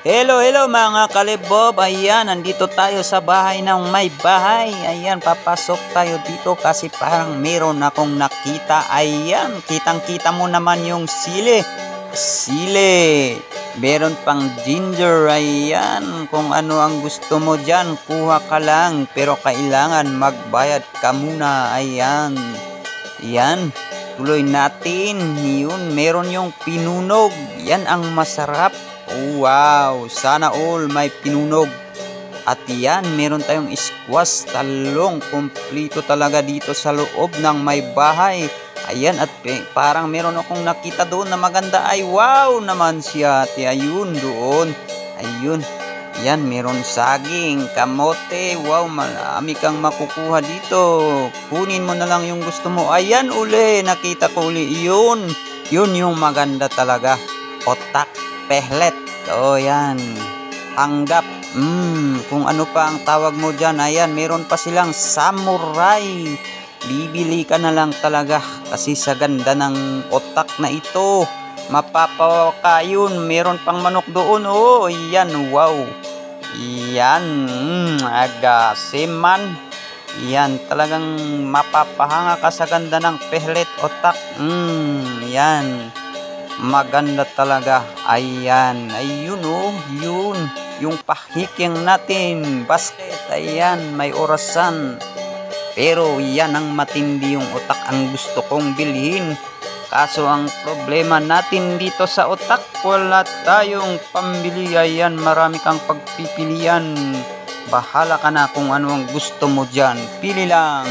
Hello, hello mga kalibob. Ayan, nandito tayo sa bahay ng may bahay. Ayan, papasok tayo dito kasi parang meron akong nakita. Ayan, kitang-kita mo naman yung sili. Sili. Meron pang ginger. Ayan, kung ano ang gusto mo dyan, kuha ka lang. Pero kailangan magbayad ka muna. Ayan. Ayan. Tuloy natin. Yun, meron yung pinunog. Yan ang masarap. Oh, wow, sana all may pinunog. At yan, meron tayong squash, talong, kumplito talaga dito sa loob ng may bahay. Ayan, at parang meron akong nakita doon na maganda. Ay, wow naman siya. At ayun, doon. Ayun, yan, meron saging, kamote. Wow, marami kang makukuha dito. Kunin mo na lang yung gusto mo. Ayan, uli, nakita ko uli. Yun yung maganda talaga. Otak. Pehlet. O yan. Hanggap. Kung ano pa ang tawag mo dyan. Ayan, meron pa silang samurai. Bibili ka na lang talaga. Kasi sa ganda ng otak na ito. Mapapawa ka yun. Meron pang manok doon. Oh, yan. Wow. Yan. Agaseman. Yan. Talagang mapapahanga ka sa ganda ng pehlet otak. Yan. Maganda talaga. Ayan. Ayun oh. Yun. Yung pahiking natin. Basket. Ayan. May orasan. Pero yan ang matindi yung otak ang gusto kong bilhin. Kaso ang problema natin dito sa otak, wala tayong pambili. Ayan. Marami kang pagpipilian. Bahala ka na kung ano ang gusto mo dyan. Pili lang.